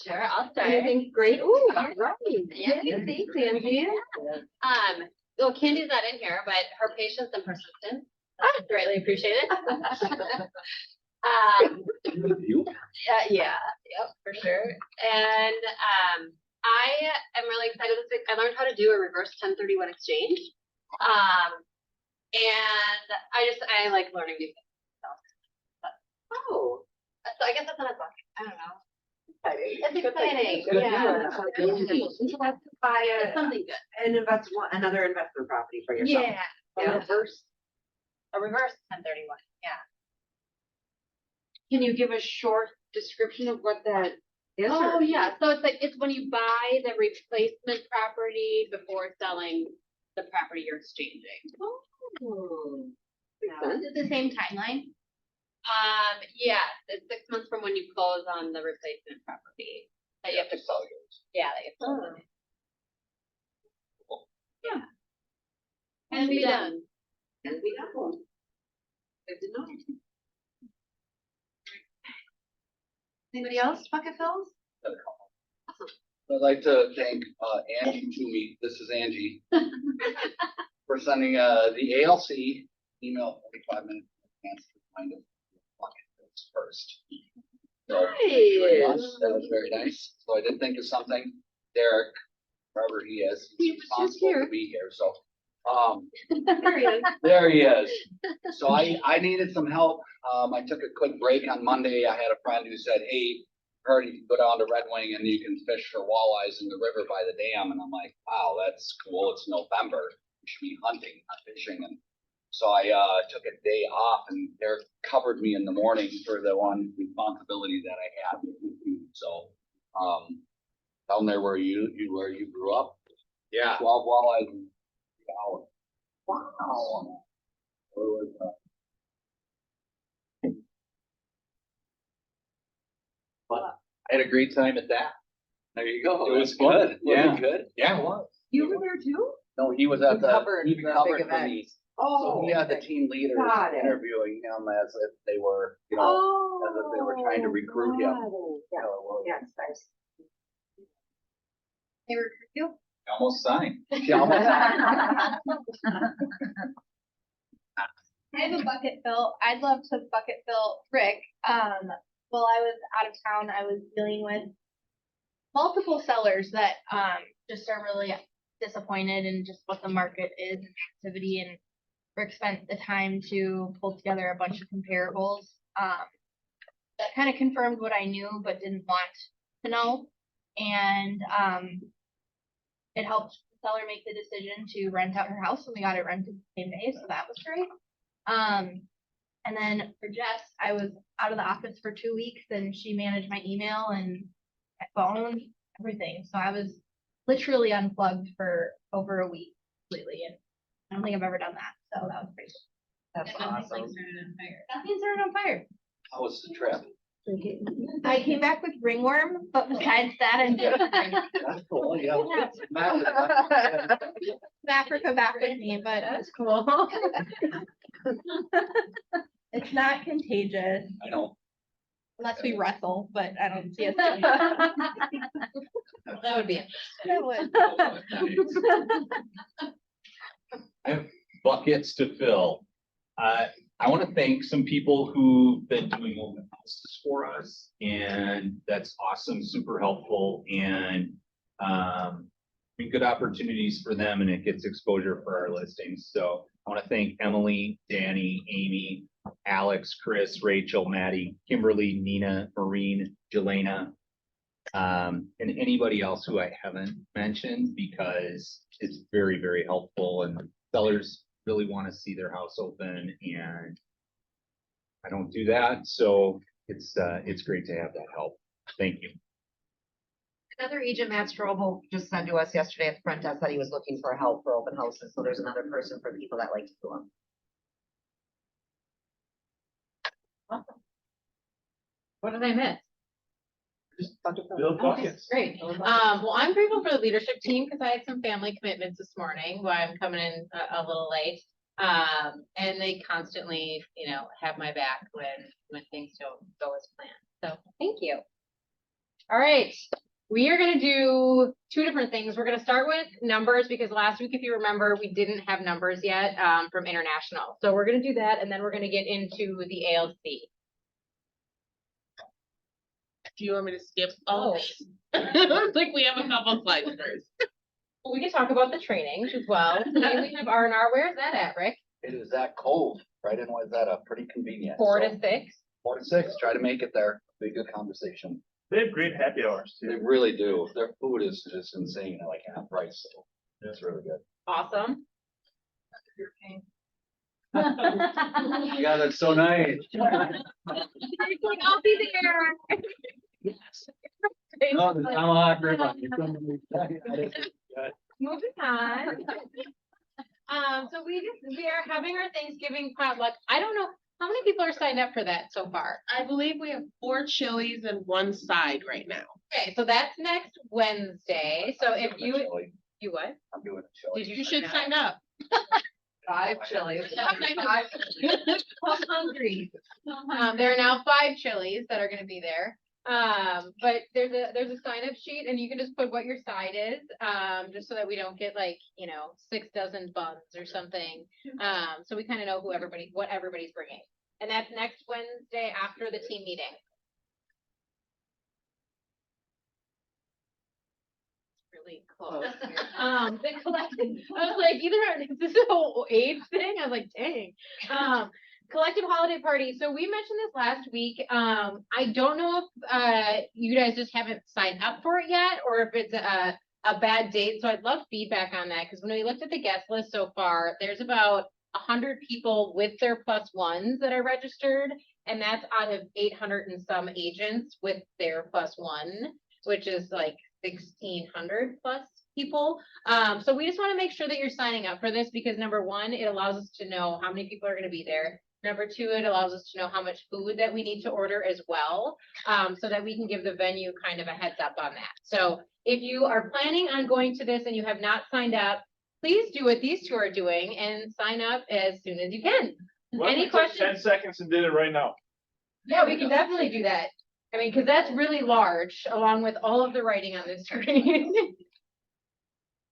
Sure, I'll start. Anything great? Ooh, all right. Yeah. Thanks, Angie. Well, Candy's not in here, but her patience and persistence, greatly appreciated. Yeah, yep, for sure. And I am really excited this week. I learned how to do a reverse 1031 exchange. And I like learning new things. Oh. So I guess that's not a book. I don't know. It's Good thing. exciting. Good Yeah. idea. You have to buy It's something good. another investment property for yourself. Yeah. Yeah. A reverse 1031. Yeah. Can you give a short description of what that is? Oh yeah, so it's when you buy the replacement property before selling the property you're exchanging. Oh. Is it the same timeline? Yeah, it's 6 months from when you close on the replacement property that you have to close. Yeah, that you have to close. Yeah. And be done. And we have one. Good to know. Anybody else bucket fills? I'd like to thank Angie Toomey, this is Angie, for sending the ALC email 45 minutes in advance to remind us of bucket fills first. So, thank you very much. That was very nice. So I did think of something. Derek, wherever he is, He he's was just responsible here. to be here. So There he is. there he is. So I needed some help. I took a quick break on Monday. I had a friend who said, hey, heard you can go down to Red Wing and you can fish for walleyes in the river by the dam. And I'm like, wow, that's cool. It's November. We should be hunting, not fishing. And so I took a day off and Derek covered me in the morning for the one responsibility that I had. So down there where you grew up, Yeah. 12 walleyes in 3 hours. Wow. Where was that? I had a great time at that. There you go. It was That's fun. good. Yeah. Was it good? Yeah, it was. You were there too? No, he was at You covered he the covered big for event. me. So Oh. he had the team leaders Got it. interviewing him as if they were, as if they were trying to recruit him. Yeah. So it was- Yes, nice. They recruit you? Almost signed. She almost- I have a bucket fill. I'd love to bucket fill Rick. While I was out of town, I was dealing with multiple sellers that just are really disappointed in just what the market is and activity. And Rick spent the time to pull together a bunch of comparables that kind of confirmed what I knew but didn't want to know. And it helped the seller make the decision to rent out her house, and we got it rented the same day, so that was great. And then for Jess, I was out of the office for 2 weeks and she managed my email and my phone, everything. So I was literally unplugged for over a week completely. And I don't think I've ever done that. So that was great. That's And nothing's like awesome. started on fire. Nothing's started on fire. How was the trip? I came back with ringworm, but besides that, I'm good. That's cool, yeah. Africa back with me, but That's cool. it's not contagious I know. unless we wrestle, but I don't see us doing that. That would be. That would. I have buckets to fill. I want to thank some people who've been doing open houses for us, and that's awesome, super helpful, and been good opportunities for them, and it gets exposure for our listings. So I want to thank Emily, Danny, Amy, Alex, Chris, Rachel, Maddie, Kimberly, Nina, Maureen, Jelena, and anybody else who I haven't mentioned, because it's very, very helpful, and sellers really want to see their house open, and I don't do that, so it's great to have that help. Thank you. Another agent, Matt Strobel, just said to us yesterday at the front desk that he was looking for help for open houses, so there's another person for people that like to do them. What did I miss? Build buckets. Great. Well, I'm grateful for the leadership team because I had some family commitments this morning, why I'm coming in a little late. And they constantly, have my back when things don't go as planned. So, thank you. All right, we are gonna do two different things. We're gonna start with numbers because last week, if you remember, we didn't have numbers yet from international. So we're gonna do that and then we're gonna get into the ALC. Do you want me to skip all Oh. of these? Like we have a couple slides first. We can talk about the trainings as well. Today we have R&R. Where is that at, Rick? It is that cold, right in Wayzata, pretty convenient. 4 So, to 6. 4 to 6, try to make it there, be a good conversation. They have great happy hours They too. really do, their food is just insane, at like half price, so it's really good. Awesome. Yeah, that's so nice. I'll be there. No, the tomahawk ribeye. Moving on. So we are having our Thanksgiving potluck. I don't know, how many people are signed up for that so far? I believe we have 4 chilies and 1 side right now. Okay, so that's next Wednesday. So if you what? I'm doing a chili. Did You should sign up. 5 chilies. I'm hungry. There are now 5 chilies that are gonna be there. But there's a sign up sheet and you can just put what your side is, just so that we don't get like, 6 dozen buns or something. So we kind of know what everybody's bringing. And that's next Wednesday after the team meeting. Really close. The collective, I was like, is this a whole age thing? I was like, dang. Collective holiday party. So we mentioned this last week. I don't know if you guys just haven't signed up for it yet, or if it's a bad date. So I'd love feedback on that, because when we looked at the guest list so far, there's about 100 people with their +1s that are registered, and that's out of 800 and some agents with their +1, which is like 1,600 plus people. So we just want to make sure that you're signing up for this, because number one, it allows us to know how many people are going to be there. Number two, it allows us to know how much food that we need to order as well, so that we can give the venue kind of a heads up on that. So if you are planning on going to this and you have not signed up, please do what these two are doing and sign up as soon as you can. What if Any we took questions? 10 seconds and did it right now. Yeah, we can definitely do that. I mean, because that's really large, along with all of the writing on this screen.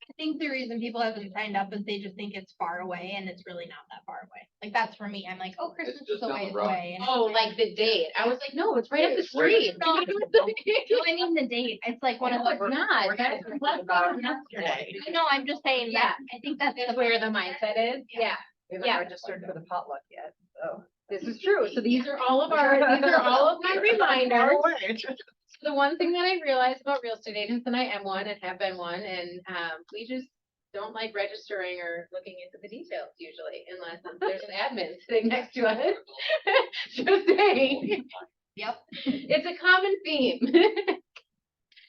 I think the reason people haven't signed up is they just think it's far away and it's really not that far away. Like that's for me. I'm like, oh, Christmas just is a down the ways road. away. And Oh, like the date. I was like, no, it's right up the It's right- street. No, I mean the date. It's like one of No, the. it's not. That's less than yesterday. I know, I'm just saying Yeah. that. I think that's That's where the mindset is. Yeah, We haven't Yeah. registered for the potluck yet, so. this is true. So these are all of my reminders. The one thing that I realized about real estate agents, and I am one and have been one, and we just don't like registering or looking into the details usually, unless there's an admin sitting next to us. Just saying. Yep. It's a common theme.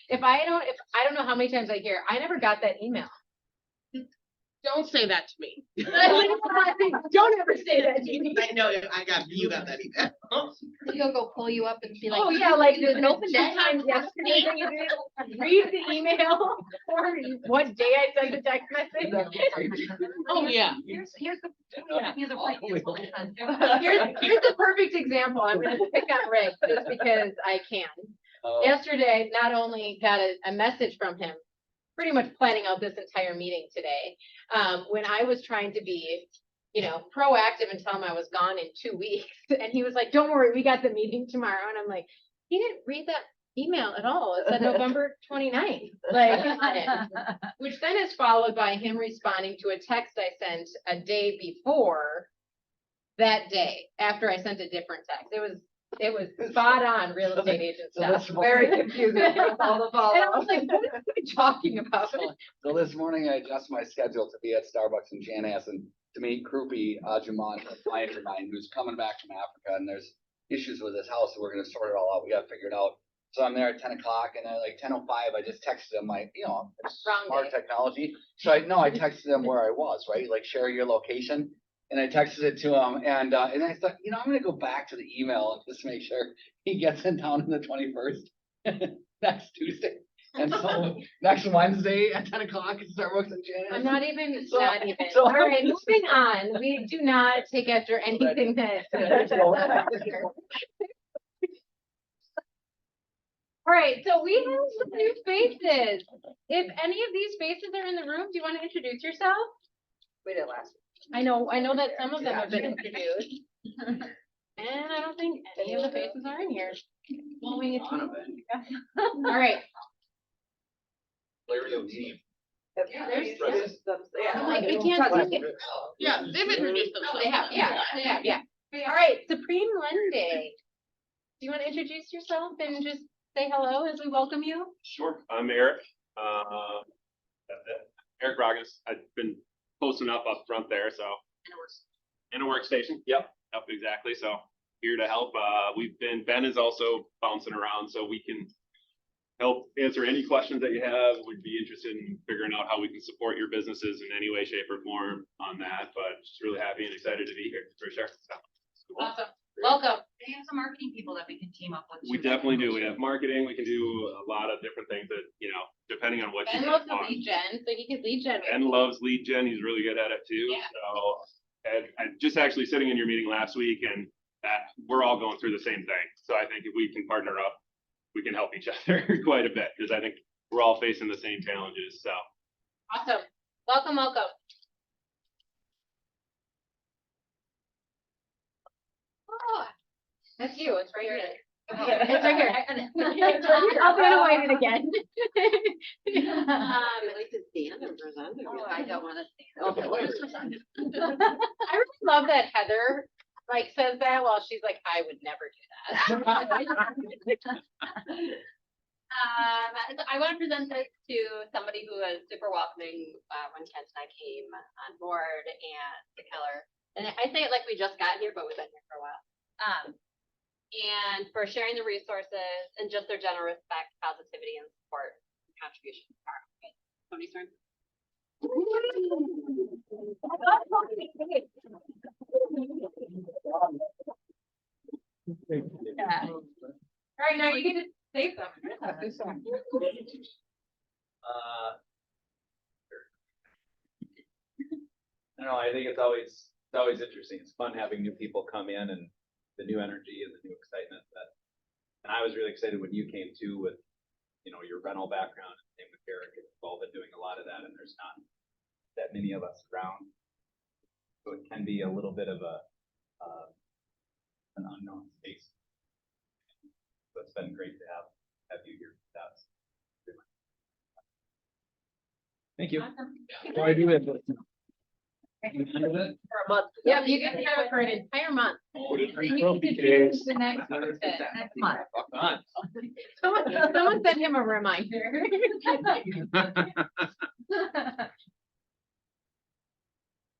If I don't know how many times I hear, I never got that email. Don't say that to me. Don't ever say that to me. I know, you got that email. He'll go pull you up and be like. Oh, yeah, like there's an open sometimes yesterday, when you didn't read the email, or what day I sent the text message. Oh, yeah. Here's the, Yeah. here's a previous one. Here's a perfect example. I'm gonna pick on Rick just because I can. Yesterday, not only got a message from him, pretty much planning out this entire meeting today, when I was trying to be, proactive and tell him I was gone in 2 weeks. And he was like, don't worry, we got the meeting tomorrow. And I'm like, he didn't read that email at all. It said November 29th, like, on it. Which then is followed by him responding to a text I sent a day before that day, after I sent a different text. It was spot on real estate agent So stuff. this Very confusing. All the And I was follow. like, what are we talking about? So this morning I adjusted my schedule to be at Starbucks in Janass and to meet Krupi Ajuman, a client of mine who's coming back from Africa, and there's issues with his house, so we're gonna sort it all out. We gotta figure it out. So I'm there at 10 o'clock, and at like 10:05, I just texted him, like, it's Wrong smart day. technology. So I texted him where I was, right? Like, share your location. And I texted it to him, and I thought, I'm gonna go back to the email and just make sure he gets in town on the 21st, next Tuesday. And so next Wednesday at 10 o'clock at Starbucks in Janice. I'm not even, So- not even. so All I'm right, just- moving on. We do not take after anything that. All right, so we have some new faces. If any of these faces are in the room, do you want to introduce yourself? We did last. I know that some of them have been introduced. And I don't think any of the faces are in here. Well, we- All right. Larry O'Team. There's- Yeah. I'm like, I can't see it. Yeah, they've introduced Oh, themselves. they have, yeah. All right, Supreme Monday. Do you want to introduce yourself and just say hello as we welcome you? Sure, I'm Eric. Eric Roggins. I've been posting up front there, so. In a workstation. Yep, exactly. So here to help. Ben is also bouncing around, so we can help answer any questions that you have. We'd be interested in figuring out how we can support your businesses in any way, shape, or form on that, but just really happy and excited to be here, for sure. So, cool. Awesome, welcome. They have some marketing people that we can team up with. We definitely do. We have marketing. We can do a lot of different things that, depending on what you Ben guys loves the want. lead gen, so he can lead gen. with Ben you. loves lead gen. He's really good at it too. Yeah. So, and I just actually sitting in your meeting last week, and we're all going through the same thing. So I think if we can partner up, we can help each other quite a bit, because I think we're all facing the same challenges. So. Awesome, welcome. Oh, that's you, it's right here. It's right here. I'll be avoided again. I like to stand and present. I don't wanna Okay. I really love that Heather like says that while she's like, I would never do that. I want to present this to somebody who was super welcoming when Kent and I came on board, and the Keller. And I say it like we just got here, but we've been here for a while. And for sharing the resources and just their general respect, positivity, and support and contribution to our office. Tony's turn. All right, now you get to say something. I don't know, I think it's always interesting. It's fun having new people come in and the new energy and the new excitement and I was really excited when you came too with, your rental background, same with Eric. We've all been doing a lot of that, and there's not that many of us around. So it can be a little bit of an unknown space. So it's been great to have you here. Thank you. Why do it? For a month. Yeah, you can have it for an entire month. The next month. Someone send him a reminder.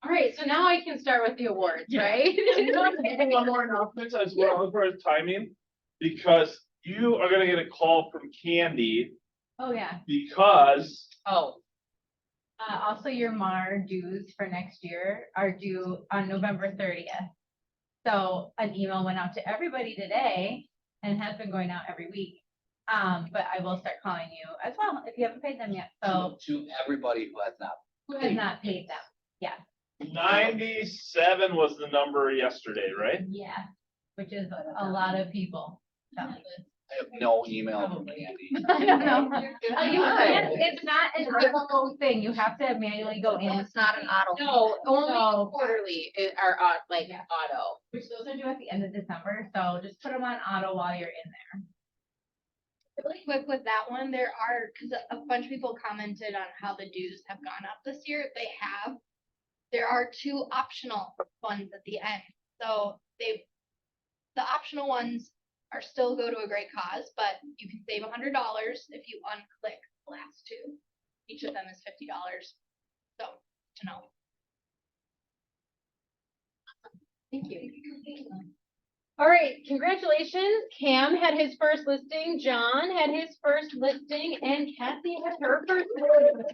All right, so now I can start with the awards, right? One more announcement as well as far as timing, because you are gonna get a call from Candy Oh, yeah. because Oh, Also, your MAR dues for next year are due on November 30th. So an email went out to everybody today and has been going out every week. But I will start calling you as well if you haven't paid them yet. So To everybody who has not. who has not paid them? Yeah, 97 was the number yesterday, right? yeah, which is a lot of people. So. I have no email from Candy. I don't know. You can't- It's not an auto thing. You have to manually go in. It's not an auto. no, only So- quarterly are like Yeah. auto. Which those are due at the end of December, so just put them on auto while you're in there. Really quick with that one, because a bunch of people commented on how the dues have gone up this year. They have. There are 2 optional ones at the end. So the optional ones are still go to a great cause, but you can save $100 if you unclick the last 2. Each of them is $50. So to know. Thank you. All right, congratulations. Cam had his first listing, John had his first listing, and Kathy had her first listing.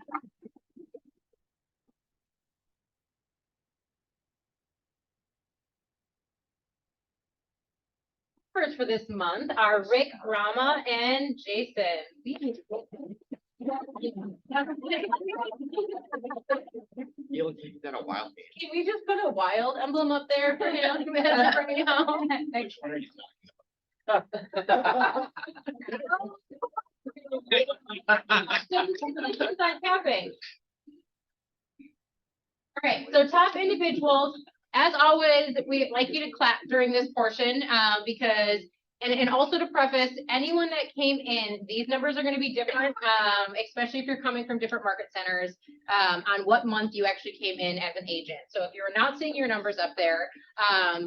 First for this month are Rick, Rama, and Jason. You'll keep that a while. Can we just put a wild emblem up there for him? Bring it home? Which one are you talking about? It's not tapping. All right, so top individuals, as always, we'd like you to clap during this portion, because, and also to preface, anyone that came in, these numbers are gonna be different, especially if you're coming from different market centers, on what month you actually came in as an agent. So if you're not seeing your numbers up there,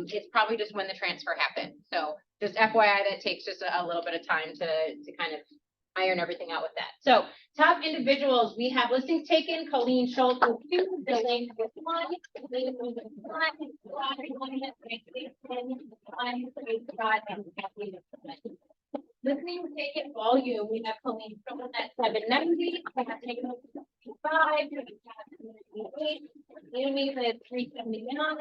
it's probably just when the transfer happened. So just FYI, that takes just a little bit of time to kind of iron everything out with that. So top individuals, we have listings taken, Colleen Schultz with 2, Elaine with 1, Elaine with 1, listening taken volume, we have Colleen Schultz at 790, we have taken 5, we have 8, Amy with 379,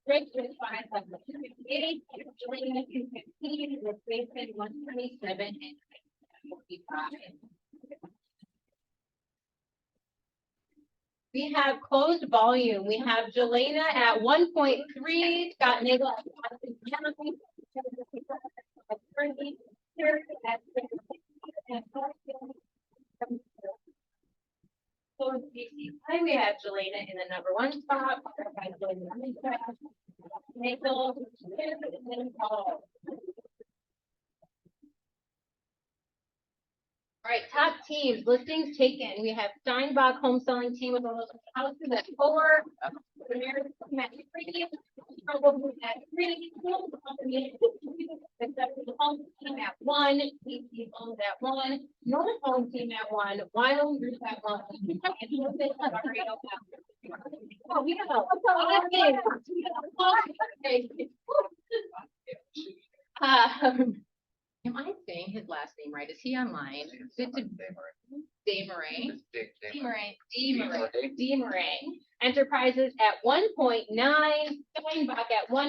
Rick with 578, Elaine with 215, with Jason 127, and 45. We have closed volume. We have Jelena at 1.3, Scott Nagel at 1.9, we have Jelena in the number 1 spot. Nagel, all right, top teams, listings taken. We have Steinbach home selling team with all those houses at 4. Ramirez team at 3. Struggle at 3. The home team at 1. PC homes at 1. North home team at 1. Wyoming group at 1. Oh, we know. Am I saying his last name right? Is he online? Is it DeMarais? DeMarais. Enterprises at 1.9, Steinbach at 1.6.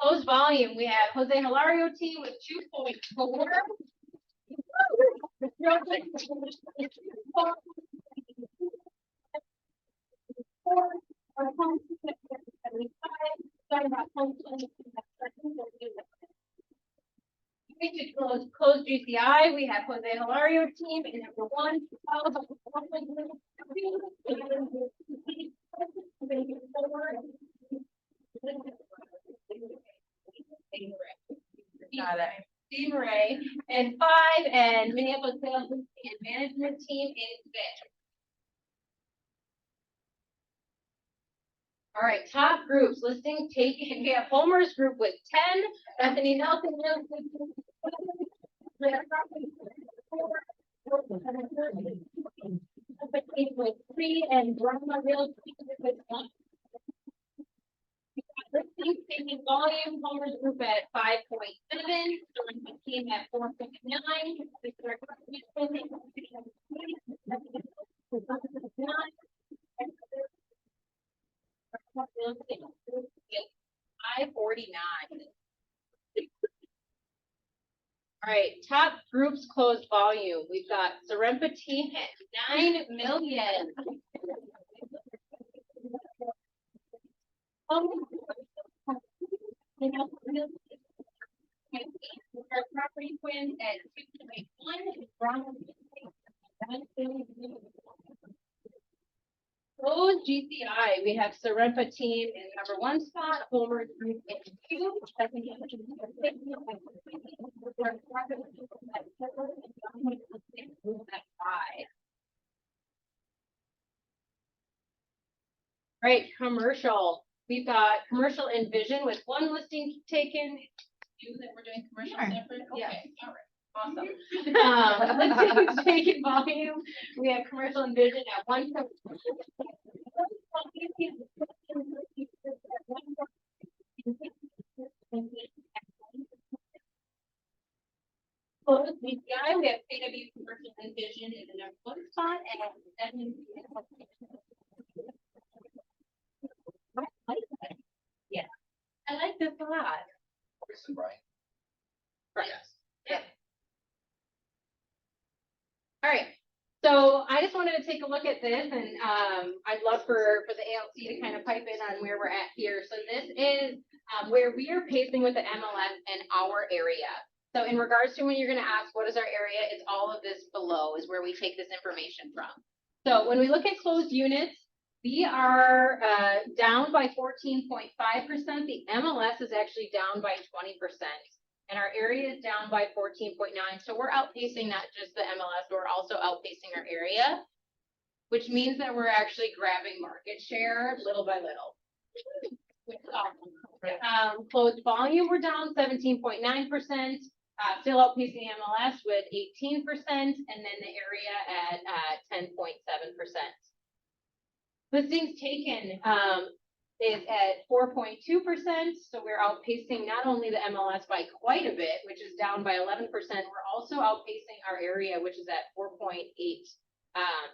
Closed volume, we have Jose Hilario team with 2.4. Closed GCI, we have Jose Hilario team in number 1. DeMarais and 5, and Minneapolis sales and management team is fit. All right, top groups, listing taken. We have Homer's group with 10, Bethany Nelson with 3, and Brahma Real with 1. Listings taking volume, Homer's group at 5.7, the team at 4.9, All right, top groups closed volume. We've got Sorrento team at 9 million. Our property twins at 2.1. Closed GCI, we have Sorrento team in number 1 spot, Homer group in 2. Right, commercial. We've got commercial Envision with 1 listing taken. You that we're doing commercial separate? Okay, all right, awesome. Listings taken volume. We have commercial Envision at 1. Closed GCI, we have KW commercial Envision in the number 1 spot, and yeah, I like this a lot. Listen, Brian. All right, so I just wanted to take a look at this and, I'd love for the ALC to kind of pipe in on where we're at here. So this is, where we are pacing with the MLS and our area. So in regards to when you're gonna ask, what is our area? It's all of this below is where we take this information from. So when we look at closed units, we are, down by 14.5%. The MLS is actually down by 20%. And our area is down by 14.9, so we're outpacing not just the MLS, we're also outpacing our area, which means that we're actually grabbing market share little by little. Which is awesome. Closed volume, we're down 17.9%, still outpacing MLS with 18%, and then the area at 10.7%. Listings taken, is at 4.2%, so we're outpacing not only the MLS by quite a bit, which is down by 11%, we're also outpacing our area, which is at 4.8%. I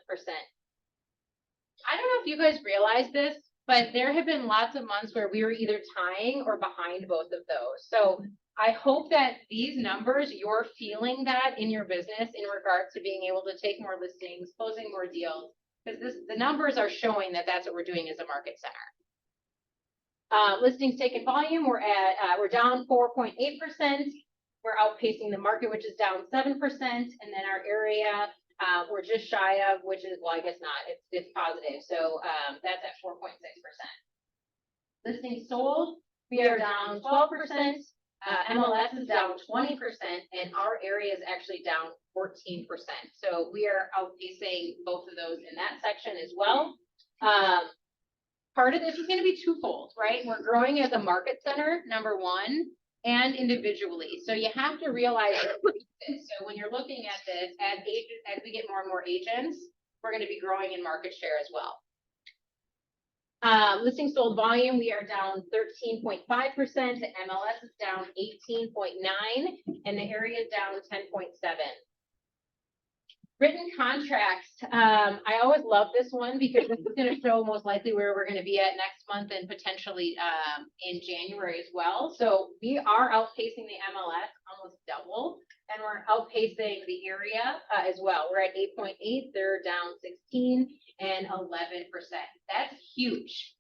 don't know if you guys realize this, but there have been lots of months where we were either tying or behind both of those. So I hope that these numbers, you're feeling that in your business in regards to being able to take more listings, closing more deals, because the numbers are showing that that's what we're doing as a market center. Listings taken volume, we're down 4.8%. We're outpacing the market, which is down 7%. And then our area, we're just shy of, which is, well, I guess not, it's positive. So, that's at 4.6%. Listings sold, we are down 12%. MLS is down 20% and our area is actually down 14%. So we are outpacing both of those in that section as well. Part of this is going to be twofold, right? We're growing as a market center, number one, and individually. So you have to realize this. So when you're looking at this, as we get more and more agents, we're going to be growing in market share as well. Listing sold volume, we are down 13.5%. The MLS is down 18.9%, and the area is down 10.7%. Written contracts, I always love this one because this is going to show most likely where we're going to be at next month and potentially in January as well. So we are outpacing the MLS almost double, and we're outpacing the area as well. We're at 8.8, they're down 16 and 11%. That's huge.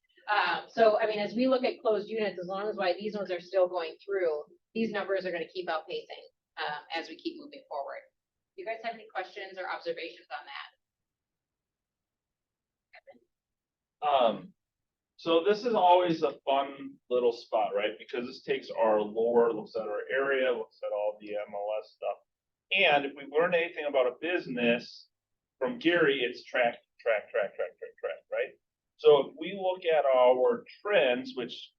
So, I mean, as we look at closed units, as long as these ones are still going through, these numbers are going to keep outpacing as we keep moving forward. Do you guys have any questions or observations on that? So this is always a fun little spot, right? Because this takes our lore, looks at our area, looks at all the MLS stuff. And if we learned anything about a business from Gary, it's track, right? So if we look at our trends, which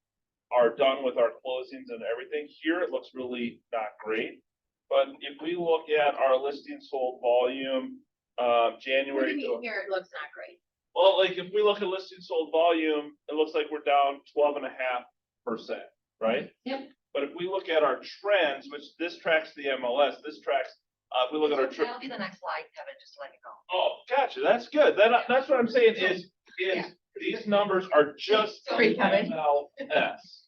are done with our closings and everything, here it looks really not great. But if we look at our listing sold volume, January. What do you mean here? It looks not great. Well, like if we look at listing sold volume, it looks like we're down 12.5%, right? Yep. But if we look at our trends, which this tracks the MLS, this tracks, if we look at our trends. That'll be the next slide, Kevin, just to let you know. Oh, gotcha, that's good. That's what I'm saying is these numbers are just Sorry, Kevin. MLS.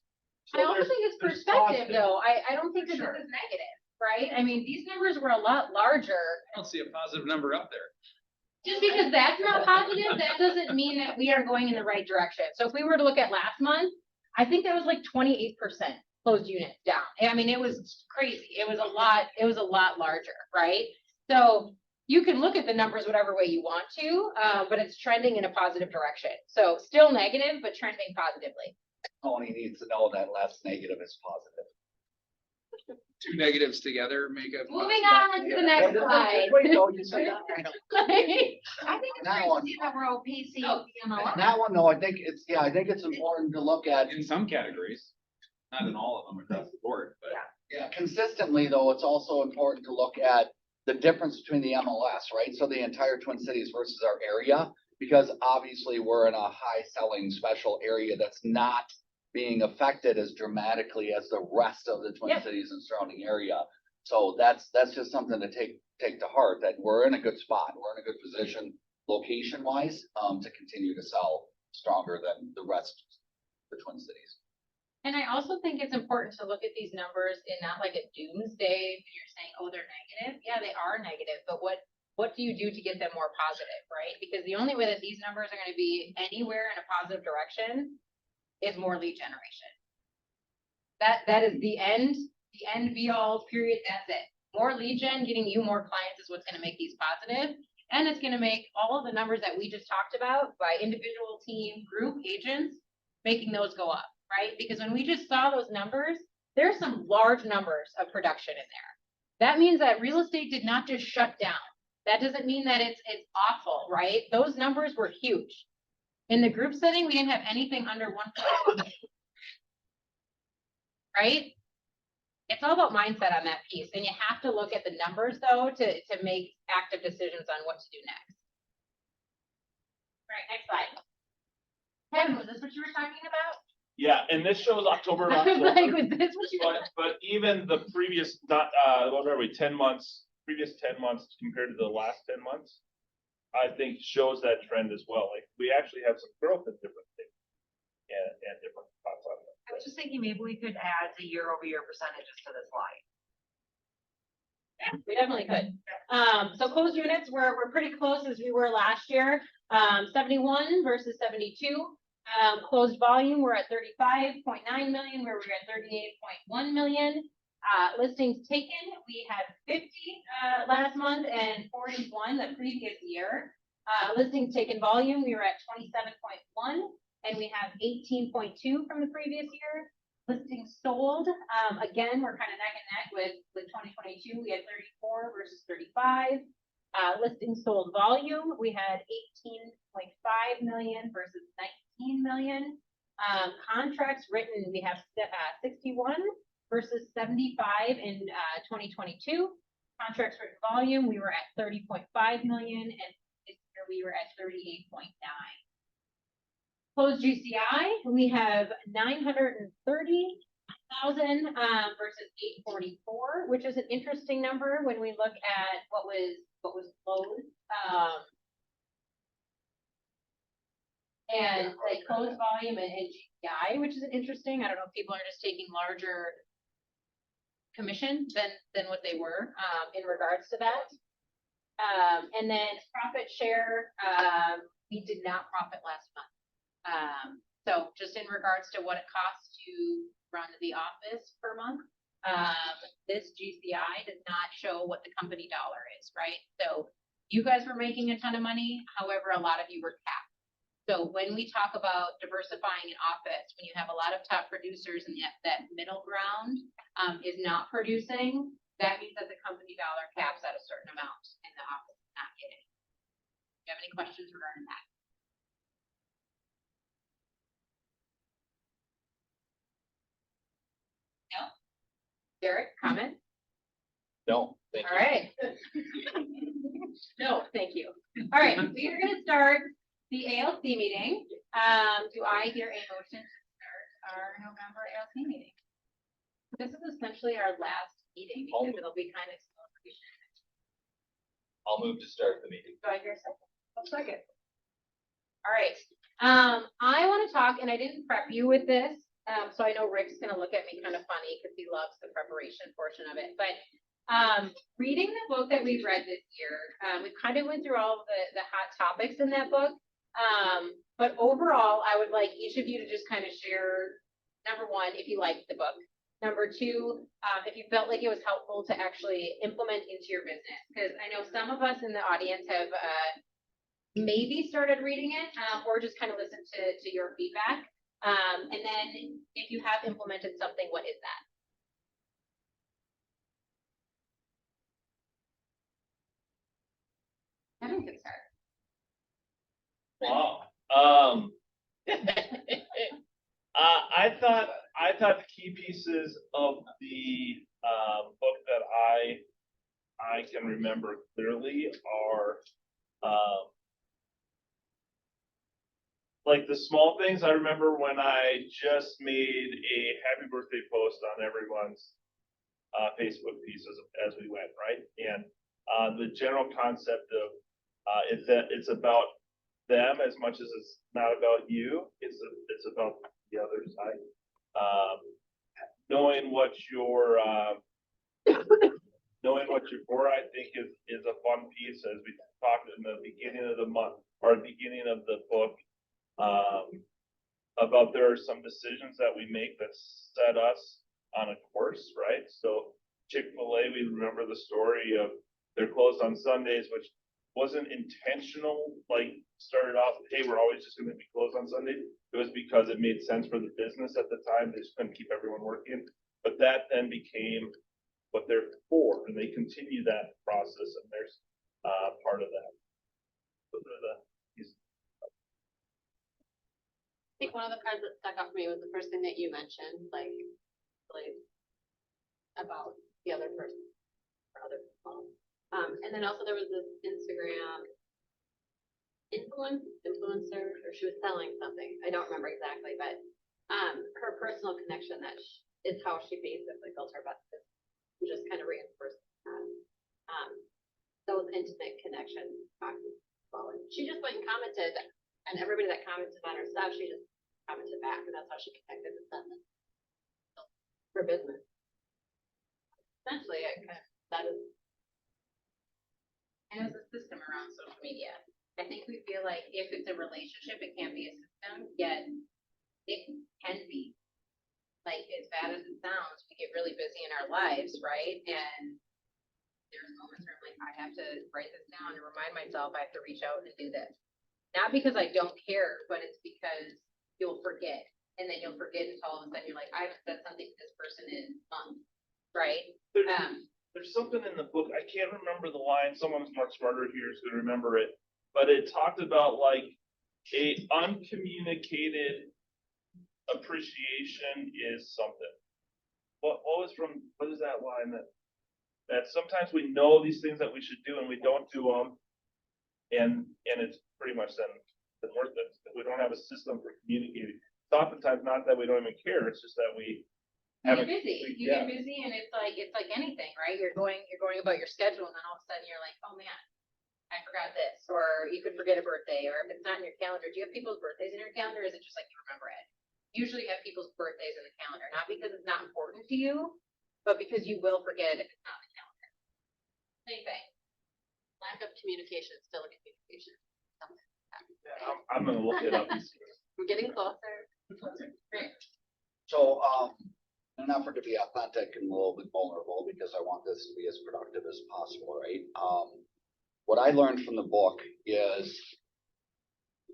I also think it's there's perspective positive. though. I don't think that this is negative, right? I mean, these numbers were a lot larger. I don't see a positive number up there. Just because that's not positive, that doesn't mean that we are going in the right direction. So if we were to look at last month, I think that was like 28% closed units down. I mean, it was crazy. It was a lot larger, right? So you can look at the numbers whatever way you want to, but it's trending in a positive direction. So still negative, but trending positively. Tony needs to know that last negative is positive. Two negatives together make a. Moving on to the next slide. Wait, no, you said that. I think it's That great one. to see that we're outpacing Oh, the MLS. That one, though, I think it's important to look at. In some categories, not in all of them across the board, but. Yeah, consistently, though, it's also important to look at the difference between the MLS, right? So the entire Twin Cities versus our area, because obviously we're in a high selling special area that's not being affected as dramatically as the rest of the Twin Yep. Cities and surrounding area. So that's just something to take to heart, that we're in a good spot. We're in a good position location wise, to continue to sell stronger than the rest of the Twin Cities. And I also think it's important to look at these numbers in not like a doomsday, when you're saying, oh, they're negative. Yeah, they are negative, but what do you do to get them more positive, right? Because the only way that these numbers are gonna be anywhere in a positive direction is more lead generation. That is the end be all, period, that's it. More lead gen, getting you more clients is what's gonna make these positive. And it's gonna make all of the numbers that we just talked about by individual, team, group, agents, making those go up, right? Because when we just saw those numbers, there's some large numbers of production in there. That means that real estate did not just shut down. That doesn't mean that it's awful, right? Those numbers were huge. In the group setting, we didn't have anything under 1. Right? It's all about mindset on that piece, and you have to look at the numbers though to make active decisions on what to do next. All right, next slide. Kevin, was this what you were talking about? Yeah, and this shows October to I was October. like, was this what you were? But even the previous, what are we, 10 months, previous 10 months compared to the last 10 months, I think shows that trend as well. Like, we actually have some growth in different things and different spots on that. I was just thinking maybe we could add the year-over-year percentages to the slide. Yeah, we definitely could. So closed units, we're pretty close as we were last year. 71 versus 72. Closed volume, we're at 35.9 million, where we were at 38.1 million. Listings taken, we had 50 last month and 41 the previous year. Listings taken volume, we were at 27.1, and we have 18.2 from the previous year. Listings sold, again, we're kind of neck and neck with 2022. We had 34 versus 35. Listings sold volume, we had 18.5 million versus 19 million. Contracts written, we have 61 versus 75 in 2022. Contracts written volume, we were at 30.5 million, and this year we were at 38.9. Closed GCI, we have 930,000 versus 844, which is an interesting number when we look at what was closed. And like closed volume and GCI, which is interesting. I don't know if people are just taking larger commission than what they were in regards to that. And then profit share, we did not profit last month. So just in regards to what it costs to run the office per month, this GCI does not show what the company dollar is, right? So you guys were making a ton of money. However, a lot of you were capped. So when we talk about diversifying an office, when you have a lot of top producers and yet that middle ground is not producing, that means that the company dollar caps at a certain amount and the office is not getting. Do you have any questions regarding that? No? Derek, comment? No, thank All you. right. No, thank you. All right, we are gonna start the ALC meeting. Do I hear a motion to start our November ALC meeting? This is essentially our last meeting because it'll be kind of celebration. I'll move to start the meeting. Do I hear a second? A second. All right. I want to talk, and I didn't prep you with this, so I know Rick's gonna look at me kind of funny because he loves the preparation portion of it. But reading the book that we've read this year, we kind of went through all of the hot topics in that book. But overall, I would like each of you to just kind of share, number one, if you liked the book. Number two, if you felt like it was helpful to actually implement into your business. Because I know some of us in the audience have maybe started reading it or just kind of listened to your feedback. And then if you have implemented something, what is that? Kevin can start. Wow. I thought the key pieces of the book that I can remember clearly are like the small things. I remember when I just made a happy birthday post on everyone's Facebook pieces as we went, right? And the general concept of is that it's about them as much as it's not about you. It's about the other side. Knowing what your, knowing what you're for, I think is a fun piece, as we talked in the beginning of the month, or beginning of the book. About there are some decisions that we make that set us on a course, right? So Chick-fil-A, we remember the story of they're closed on Sundays, which wasn't intentional, like started off, hey, we're always just gonna be closed on Sunday. It was because it made sense for the business at the time. They just couldn't keep everyone working. But that then became what they're for, and they continue that process, and there's part of that. Those are the pieces. I think one of the cards that stuck out for me was the first thing that you mentioned, like about the other person or other people. And then also there was this Instagram influencer, or she was selling something. I don't remember exactly, but her personal connection that is how she basically built her business, and just kind of reinforced those intimate connections. Well, and she just went and commented, and everybody that commented on her stuff, she just commented back, and that's how she connected with them. Her business. Essentially, that is. And as a system around social media, I think we feel like if it's a relationship, it can't be a system, yet it can be. Like, as bad as it sounds, we get really busy in our lives, right? And there's moments where I'm like, I have to write this down and remind myself I have to reach out and do this. Not because I don't care, but it's because you'll forget. And then you'll forget until all of a sudden you're like, I haven't said something to this person in months, right? There's something in the book, I can't remember the line, someone much smarter here is gonna remember it, but it talked about like a uncommunicated appreciation is something. What is that line that sometimes we know these things that we should do and we don't do them, and it's pretty much then worth it. We don't have a system for communicating. It's oftentimes not that we don't even care, it's just that we You get busy, get busy, and it's like anything, right? You're going about your schedule, and then all of a sudden you're like, oh man, I forgot this, or you could forget a birthday, or if it's not in your calendar, do you have people's birthdays in your calendar, or is it just like you remember it? Usually you have people's birthdays in the calendar, not because it's not important to you, but because you will forget if it's not in the calendar. Same thing. Lack of communication is still a communication. I'm gonna look it up. We're getting closer. So, in an effort to be authentic and a little bit vulnerable, because I want this to be as productive as possible, right? What I learned from the book is,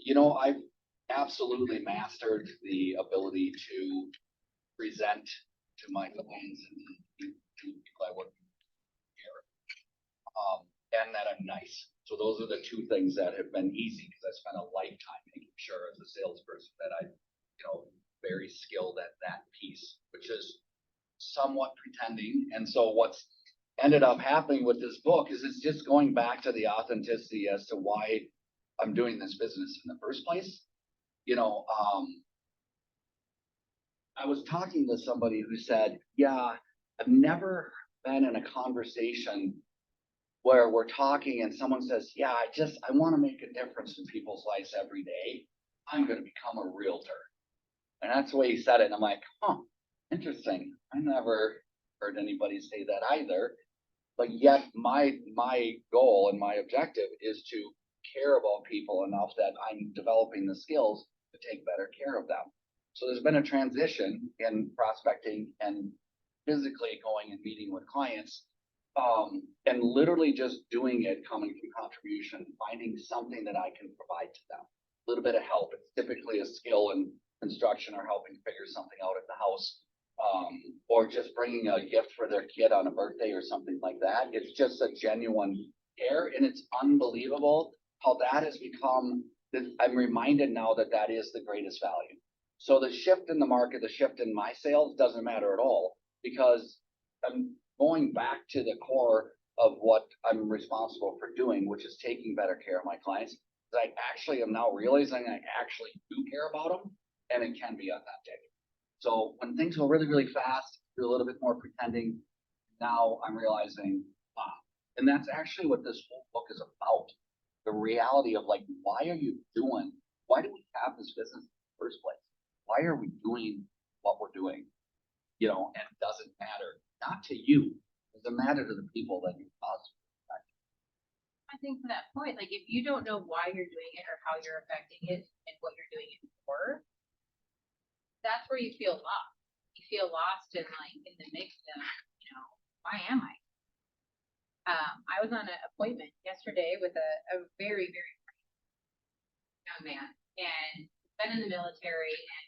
I've absolutely mastered the ability to present to my clients and to people I work with here, and that I'm nice. So those are the two things that have been easy, because I spent a lifetime making sure as a salesperson that I, very skilled at that piece, which is somewhat pretending. And so what's ended up happening with this book is it's just going back to the authenticity as to why I'm doing this business in the first place. I was talking to somebody who said, yeah, I've never been in a conversation where we're talking and someone says, yeah, I want to make a difference in people's lives every day. I'm going to become a realtor. And that's the way he said it. And I'm like, interesting. I never heard anybody say that either. But yet my goal and my objective is to care about people enough that I'm developing the skills to take better care of them. So there's been a transition in prospecting and physically going and meeting with clients, and literally just doing it, coming from contribution, finding something that I can provide to them. A little bit of help. It's typically a skill in construction or helping figure something out at the house, or just bringing a gift for their kid on a birthday or something like that. It's just a genuine care, and it's unbelievable how that has become. I'm reminded now that is the greatest value. So the shift in the market, the shift in my sales doesn't matter at all, because I'm going back to the core of what I'm responsible for doing, which is taking better care of my clients. I actually am now realizing I actually do care about them, and it can be authentic. So when things go really, really fast, do a little bit more pretending. Now I'm realizing, wow. And that's actually what this whole book is about. The reality of why do we have this business in the first place? Why are we doing what we're doing. You know, and it doesn't matter, not to you, it doesn't matter to the people that you cause. I think to that point, like, if you don't know why you're doing it or how you're affecting it and what you're doing it for, that's where you feel lost. You feel lost in the mix of, why am I? I was on an appointment yesterday with a very, very young man, and been in the military, and,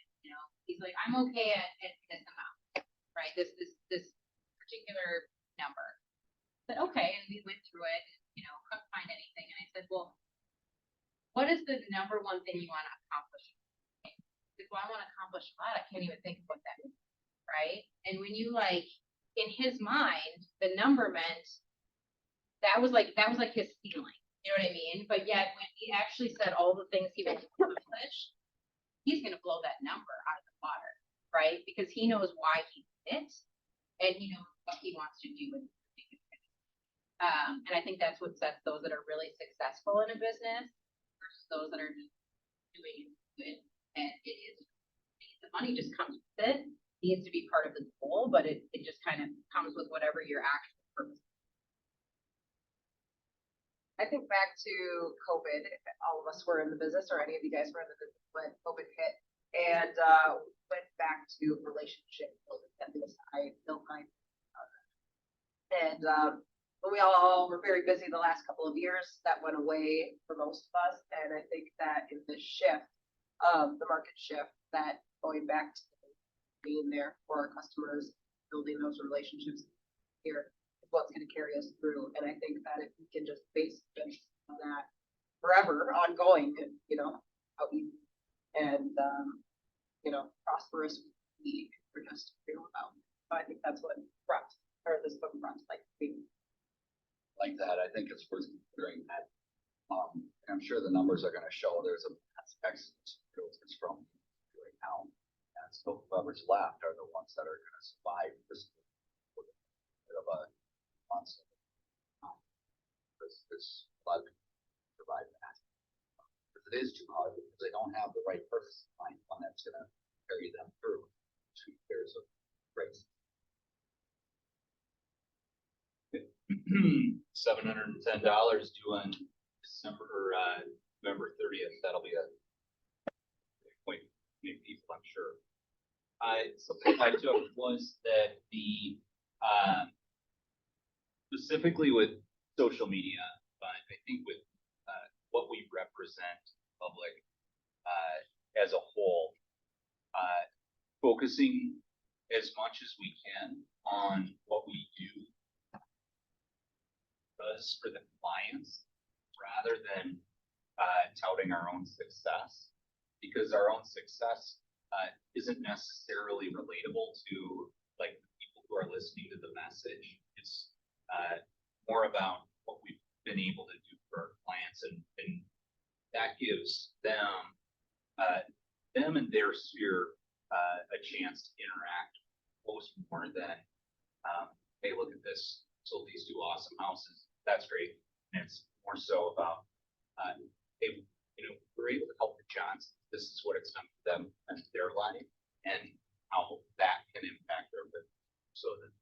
he's like, I'm okay at this amount, right? This particular number. But okay, and we went through it, couldn't find anything. And I said, well, what is the number one thing you want to accomplish? He said, well, I want to accomplish a lot. I can't even think of what that is, right? And when you in his mind, the number meant that was like his ceiling. You know what I mean? But yet when he actually said all the things he would accomplish, he's gonna blow that number out of the water, right? Because he knows why he did it and he knows what he wants to do with it. And I think that's what sets those that are really successful in a business versus those that are just doing it. And it is, the money just comes with it. It needs to be part of the goal, but it just kind of comes with whatever your actual purpose. I think back to COVID, all of us were in the business, or any of you guys were in the business when COVID hit, and went back to relationship building. At least I built mine. And we all were very busy the last couple of years. That went away for most of us. And I think that in this shift, the market shift, that going back to being there for our customers, building those relationships here is what's going to carry us through. And I think that if we can just base on that forever, ongoing, how easy and, prosperous we are just feel about. So I think that's what this book brought like being. Like that, I think it's worth considering that. I'm sure the numbers are gonna show there's a excellent filters from right now. And so whoever's left are the ones that are gonna survive this bit of a monster. There's a lot of people who survive that. Because it is too hard because they don't have the right person to find one that's gonna carry them through 2 years of race. $710 due on November 30th. That'll be a big point for many people, I'm sure. Something I took was that specifically with social media, but I think with what we represent public as a whole, focusing as much as we can on what we do for the clients rather than touting our own success, because our own success isn't necessarily relatable to the people who are listening to the message. It's more about what we've been able to do for our clients, and that gives them and their sphere a chance to interact most more than hey, look at this, sold these 2 awesome houses. That's great. And it's more so about, hey, we're able to help the Johns. This is what it's done for them and their life, and how that can impact their business. So that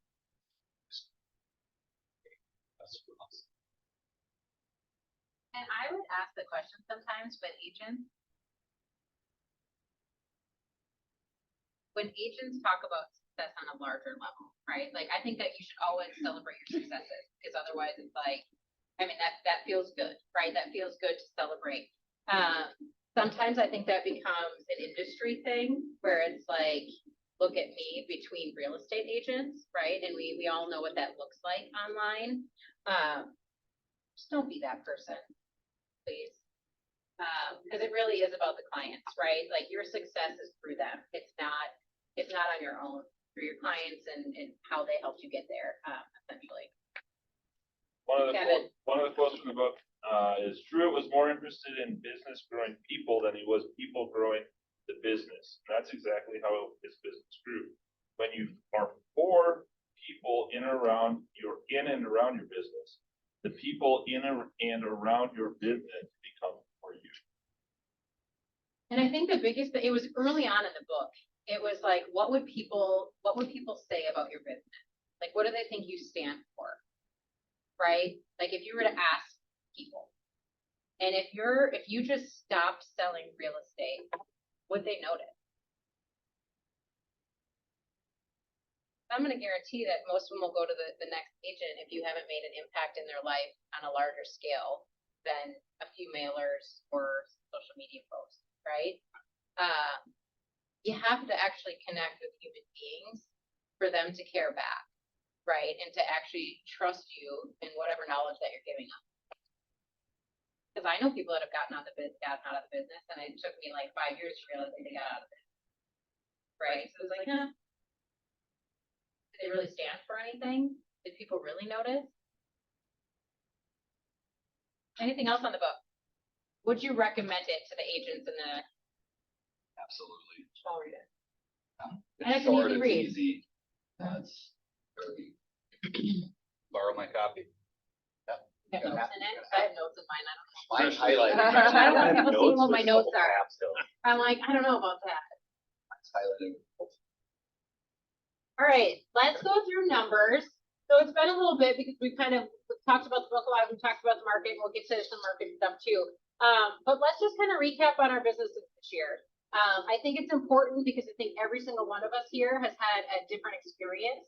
that's for us. And I would ask the question sometimes, but when agents talk about success on a larger level, right? I think that you should always celebrate your successes, because otherwise it's that feels good, right? That feels good to celebrate. Sometimes I think that becomes an industry thing where it's look at me between real estate agents, right? And we all know what that looks like online. Just don't be that person, please. Because it really is about the clients, right? Your success is through them. It's not on your own, through your clients and how they helped you get there, essentially. One of the quotes from the book is Truett was more interested in business growing people than he was people growing the business. And that's exactly how his business grew. When you are for people in and around your business, the people in and around your business become for you. And I think the biggest thing, it was early on in the book, it was like, what would people say about your business? Like, what do they think you stand for? Right? Like, if you were to ask people, and if you just stopped selling real estate, would they notice? I'm gonna guarantee that most of them will go to the next agent if you haven't made an impact in their life on a larger scale than a few mailers or social media posts, right? You have to actually connect with human beings for them to care back, right? And to actually trust you in whatever knowledge that you're giving them. Because I know people that have gotten out of the business, and it took me like 5 years to realize they got out of it. Right? So it's like, did they really stand for anything? Did people really notice? Anything else on the book? Would you recommend it to the agents and the? Absolutely. I'll read it. It's And it's an short, easy it's read. easy. It's very. Borrow my copy. You have notes in it? I have notes in mine. Mine's highlighted. I don't want people seeing what my notes are. Tabs still. I'm like, I don't know about that. Mine's highlighted. All right, let's go through numbers. So it's been a little bit because we've talked about the book a lot. We've talked about the market. And we'll get to some market stuff too. But let's just kind of recap on our businesses this year. I think it's important because I think every single one of us here has had a different experience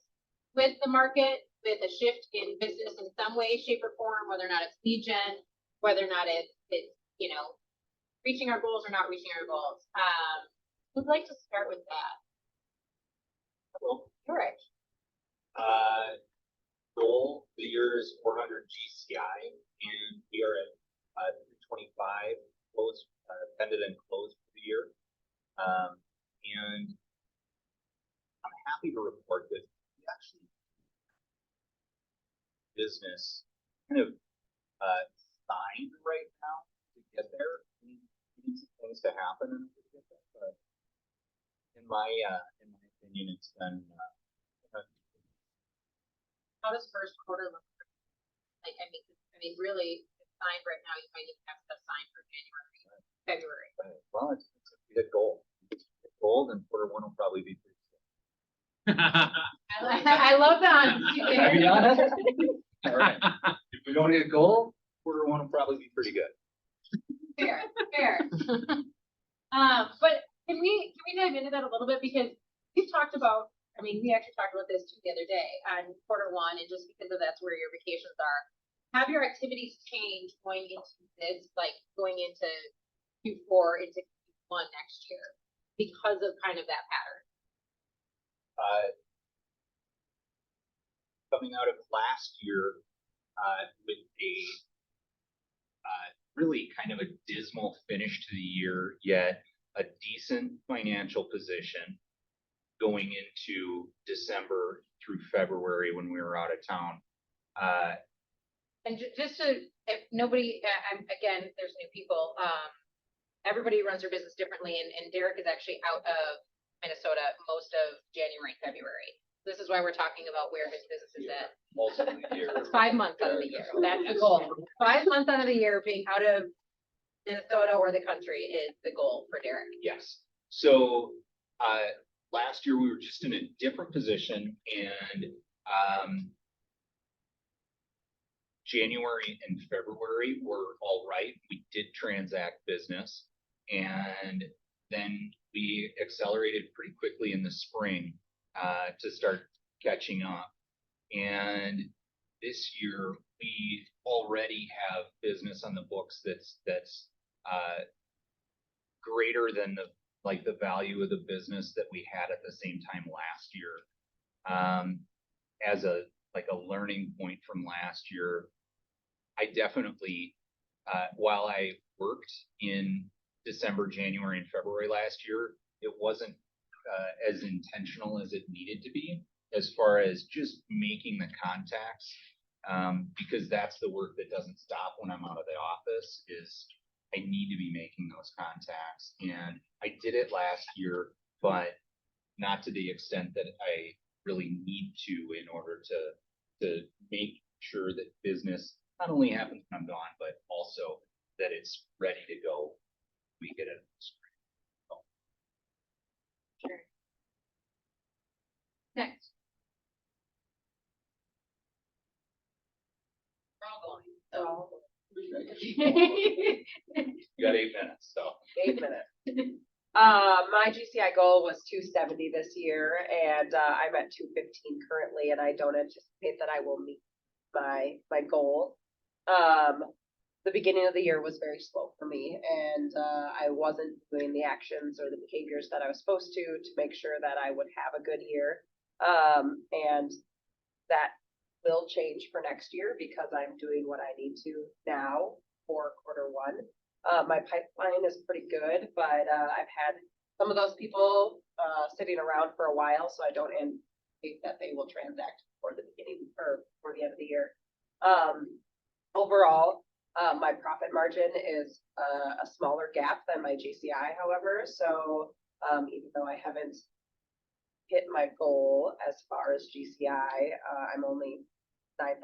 with the market, with a shift in business in some way, shape, or form, whether or not it's lead gen, whether or not it's reaching our goals or not reaching our goals. Would like to start with that. Cool. All right. Goal for the year is 400 GCI, and we are at 325 close, pended and closed for the year. And I'm happy to report that we actually business kind of signed right now to get there. We need some things to happen in order to get there, but in my opinion, it's been How does first quarter look? Like, I mean, really, it's signed right now. You might even have stuff signed for January, February. well, we hit gold. Gold, and quarter one will probably be pretty good. I love the honesty Can I be there. honest? All right. If we don't hit gold, quarter one will probably be pretty good. Fair. But can we dive into that a little bit, because we've talked about, I mean, we actually talked about this too the other day on quarter one, and just because of that's where your vacations are. Have your activities changed going into this, like going into Q4 into Q1 next year because of kind of that pattern? Coming out of last year, with a really kind of a dismal finish to the year, yet a decent financial position going into December through February when we were out of town. And just to, if nobody, again, there's new people, everybody runs their business differently, and Derek is actually out of Minnesota most of January and February. This is why we're talking about where his business is at. Most of the year. It's 5 months out of the year. That's the goal. 5 months out of the year being out of Minnesota or the country is the goal for Derek. Yes. So, last year we were just in a different position, and, January and February were all right. We did transact business, and then we accelerated pretty quickly in the spring, to start catching up. And this year we already have business on the books that's greater than the value of the business that we had at the same time last year. As a learning point from last year, I definitely, while I worked in December, January, and February last year, it wasn't as intentional as it needed to be as far as just making the contacts, because that's the work that doesn't stop when I'm out of the office. Is I need to be making those contacts, and I did it last year, but not to the extent that I really need to in order to make sure that business not only happens when I'm gone, but also that it's ready to go. We get it. You got 8 minutes, so. 8 minutes. My GCI goal was 270 this year, and I'm at 215 currently, and I don't anticipate that I will meet my goal. The beginning of the year was very slow for me, and I wasn't doing the actions or the behaviors that I was supposed to make sure that I would have a good year. And that will change for next year because I'm doing what I need to now for Q1. My pipeline is pretty good, but I've had some of those people sitting around for a while, so I don't anticipate that they will transact for the beginning or for the end of the year. Overall, my profit margin is a smaller gap than my GCI, however, so even though I haven't hit my goal as far as GCI, I'm only $9,000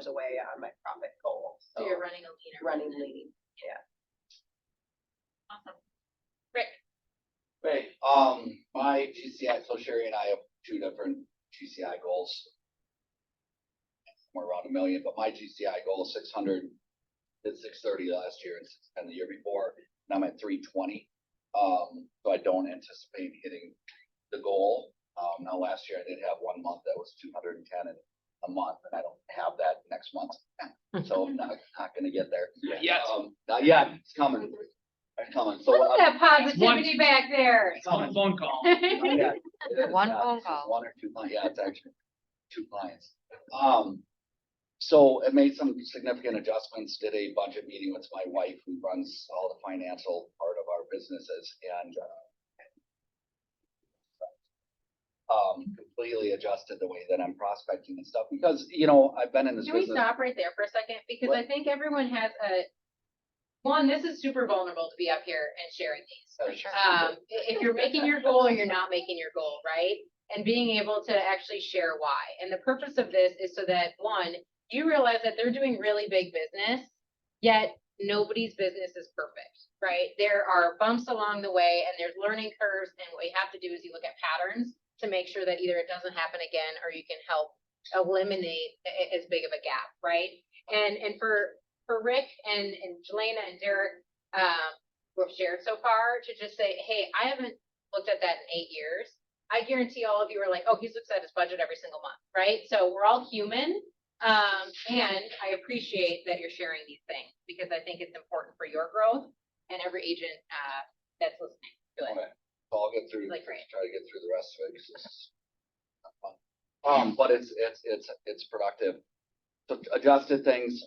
away on my profit goal. So you're running a leaner. Running lean, yeah. Awesome. Rick, Right, my GCI, so Sherry and I have 2 different GCI goals. Somewhere around $1 million, but my GCI goal is 600, did 630 last year and 610 the year before, and I'm at 320. So I don't anticipate hitting the goal. Now last year I did have 1 month that was 210 in a month, and I don't have that next month. So I'm not gonna get there. Yes. Not yet, it's coming. It's coming, so. look at that positivity back there. It's coming. Phone call. Not yet. It is, One yeah, phone it's call. 1 or 2 clients, yeah, it's actually 2 clients. So it made some significant adjustments, did a budget meeting with my wife who runs all the financial part of our businesses and completely adjusted the way that I'm prospecting and stuff because, you know, I've been in this Can we business. stop right there for a second? Because What? I think everyone has this is super vulnerable to be up here and sharing these. For sure. If you're making your goal or you're not making your goal, right? And being able to actually share why. And the purpose of this is so that, one, you realize that they're doing really big business, yet nobody's business is perfect, right? There are bumps along the way and there's learning curves. And what you have to do is you look at patterns to make sure that either it doesn't happen again or you can help eliminate as big of a gap, right? And for Rick and Jelena and Derek, who have shared so far to just say, hey, I haven't looked at that in 8 years. I guarantee all of you are like, oh, he looks at his budget every single month, right? So we're all human. And I appreciate that you're sharing these things because I think it's important for your growth and every agent that's listening to it. Okay. So I'll get through, Like, great. try to get through the rest of it, 'cause this is not fun. But it's productive. So adjusted things,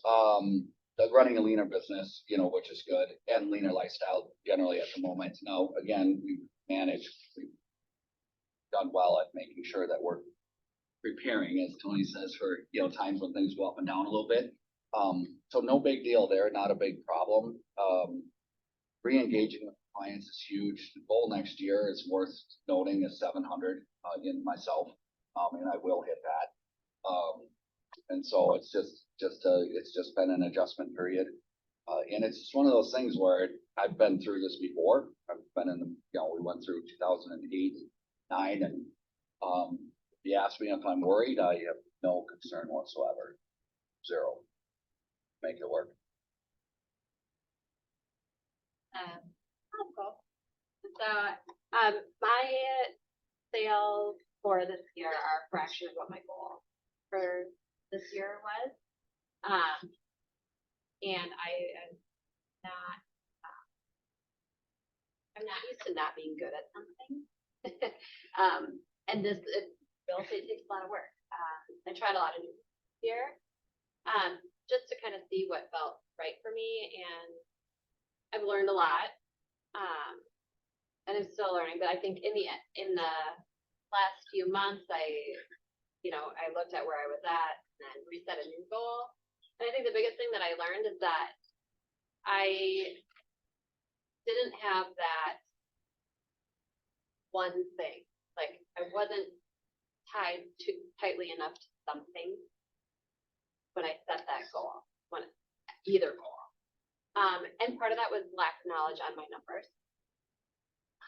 running a leaner business, you know, which is good, and leaner lifestyle generally at the moment. Now, again, we've done well at making sure that we're preparing, as Tony says, for, you know, times when things go up and down a little bit. So no big deal there, not a big problem. Re-engaging with clients is huge. The goal next year is worth noting is 700 in myself, and I will hit that. And so it's just been an adjustment period. And it's just one of those things where I've been through this before. I've been in the, you know, we went through 2008, 9, and if you ask me if I'm worried, I have no concern whatsoever. 0. Make it work. So, my sales for this year are a fraction of what my goal for this year was. And I am not, I'm not used to not being good at something. And real estate takes a lot of work. I tried a lot of new things here, just to kind of see what felt right for me, and I've learned a lot. And I'm still learning, but I think in the last few months, I looked at where I was at and reset a new goal. And I think the biggest thing that I learned is that I didn't have that one thing. Like, I wasn't tied too tightly enough to something when I set that goal, either goal. And part of that was lack of knowledge on my numbers.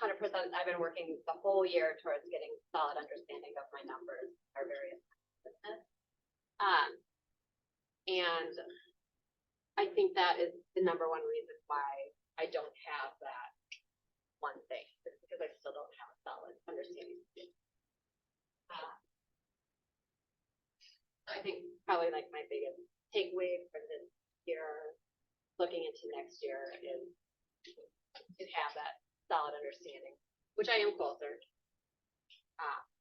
100%, I've been working the whole year towards getting solid understanding of my numbers, our various business. And I think that is the number one reason why I don't have that one thing, is because I still don't have a solid understanding. I think probably like my biggest takeaway for this year, looking into next year, is to have that solid understanding, which I am closer.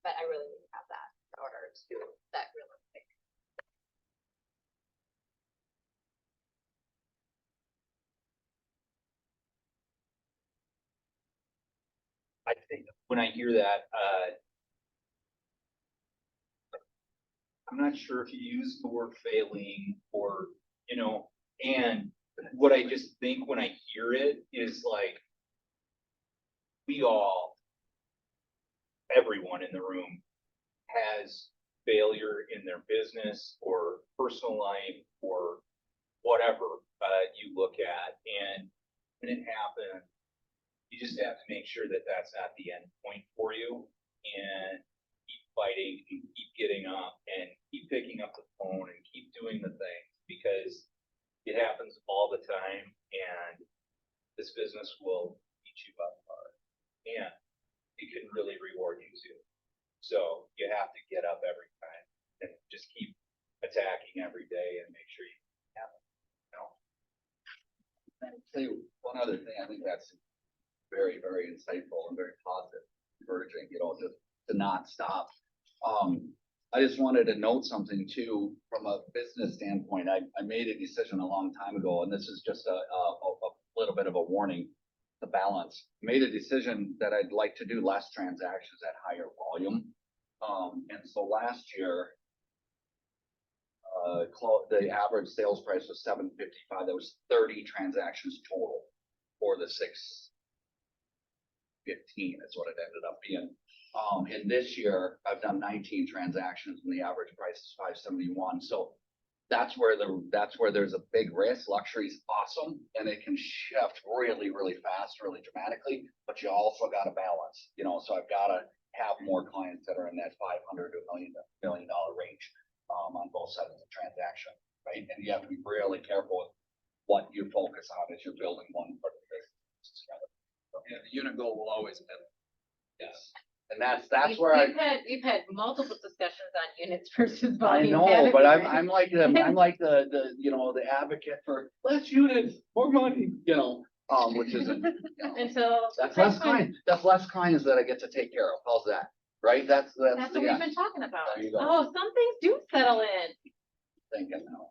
But I really need to have that in order to that realistic. I think when I hear that, I'm not sure if you use the word failing or, and what I just think when I hear it is like, everyone in the room has failure in their business or personal life or whatever, you look at, and when it happens, you just have to make sure that that's not the end point for you, and keep fighting and keep getting up and keep picking up the phone and keep doing the thing, because it happens all the time, and this business will beat you up hard, and it can really reward you too. So you have to get up every time and just keep attacking every day and make sure you have it. I'd say one other thing, I think that's very, very insightful and very positive, encouraging, just to not stop. I just wanted to note something too, from a business standpoint. I made a decision a long time ago, and this is just a little bit of a warning, the balance. Made a decision that I'd like to do less transactions at higher volume. And so last year, the average sales price was $755. There was 30 transactions total for the 615 is what it ended up being. And this year I've done 19 transactions and the average price is $571. So that's where there's a big risk. Luxury is awesome and it can shift really, really fast, really dramatically, but you also got to balance, so I've got to have more clients that are in that $500 to $1 million range, on both sides of the transaction, right? And you have to be really careful with what you focus on as you're building one part of the business together. Yeah, the unit goal will always be. Yes. And that's where We've had multiple discussions on units versus I volume. know, but haven't we? I'm like the the advocate for less units, more money, which isn't, Until. that's less clients. That's less clients that I get to take care of. How's that? Right? That's That's what yeah, we've been talking about. There you go. Oh, some things do settle in. thinking now.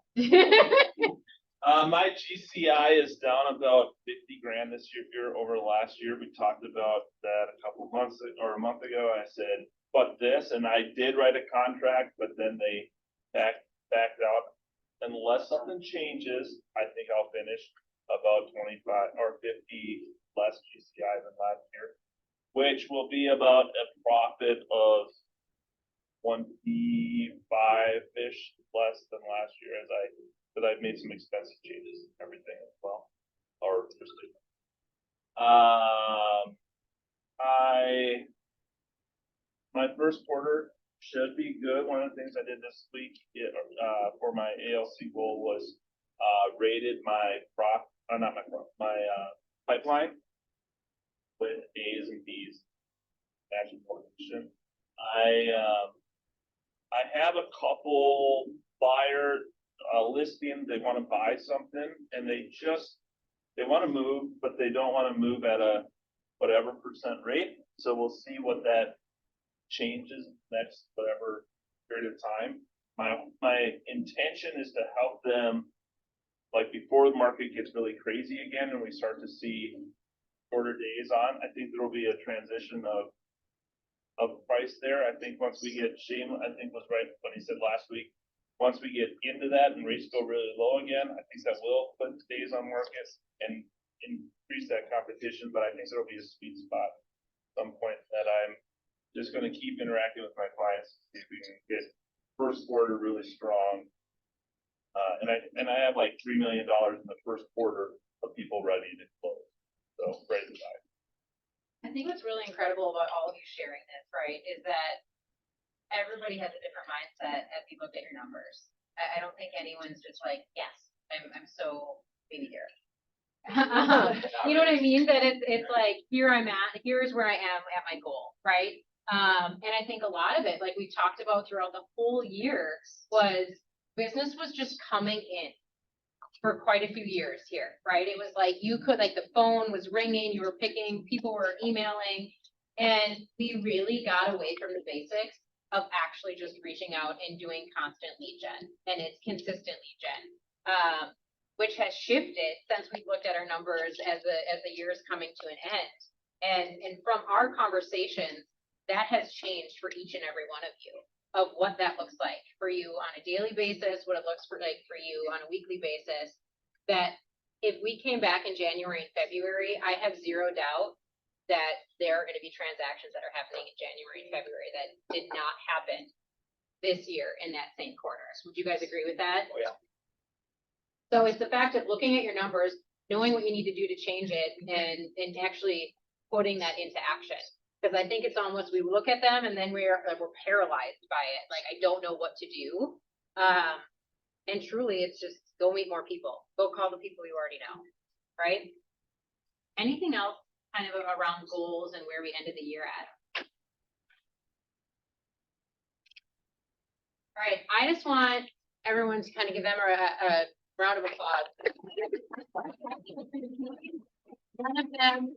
My GCI is down about 50 grand this year over last year. We talked about that a month ago. I said, but this, and I did write a contract, but then they backed out. Unless something changes, I think I'll finish about 25 or 50 less GCI than last year, which will be about a profit of 25-ish less than last year, because I've made some expensive changes and everything as well. Or just my first quarter should be good. One of the things I did this week for my ALC goal was rated my pipeline with A's and B's. Matching coordination. I have a couple buyer listing. They want to buy something and they want to move, but they don't want to move at a whatever % rate. So we'll see what that changes next whatever period of time. My intention is to help them, like before the market gets really crazy again and we start to see shorter days on. I think there will be a transition of price there. I think once we get Shane, I think was right when he said last week, once we get into that and rates go really low again, I think that will put days on market and increase that competition. But I think there will be a sweet spot at some point that I'm just going to keep interacting with my clients, see if we can get first quarter really strong. And I have like $3 million in the first quarter of people ready to close. So ready to buy. I think what's really incredible about all of you sharing this, right, is that everybody has a different mindset as you look at your numbers. I don't think anyone's just like, yes, I'm so maybe here. You know what I mean? That it's like, here I'm at, here's where I am at my goal, right? And I think a lot of it, like we talked about throughout the whole year, was business was just coming in for quite a few years here, right? It was like you could, like the phone was ringing, you were picking, people were emailing, and we really got away from the basics of actually just reaching out and doing constant lead gen, and it's consistent lead gen. Which has shifted since we've looked at our numbers as the year is coming to an end. And from our conversations, that has changed for each and every one of you, of what that looks like for you on a daily basis, what it looks like for you on a weekly basis. That if we came back in January and February, I have zero doubt that there are gonna be transactions that are happening in January and February that did not happen this year in that same quarter. So would you guys agree with that? Oh, yeah. So it's the fact of looking at your numbers, knowing what you need to do to change it, and actually putting that into action. Because I think it's almost, we look at them and then we're paralyzed by it. Like, I don't know what to do. And truly, it's just go meet more people. Go call the people you already know, right? Anything else kind of around goals and where we ended the year at? All right, I just want everyone to kind of give them a round of applause. None of them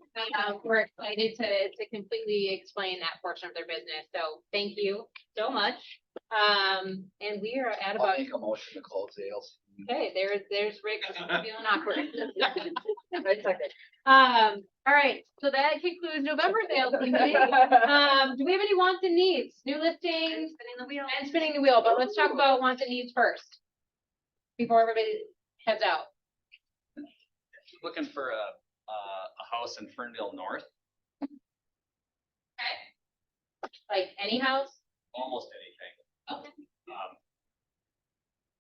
were excited to completely explain that portion of their business. So thank you so much. And we are at I'll about, make a motion to close sales. okay, there's Rick feeling awkward. I second. All right, so that concludes November sales meeting. Do we have any wants and needs? New listings? Spinning the wheel. And spinning the wheel, but let's talk about wants and needs first. Before everybody heads out. Looking for a house in Ferndale North, Like any house? almost anything. Okay.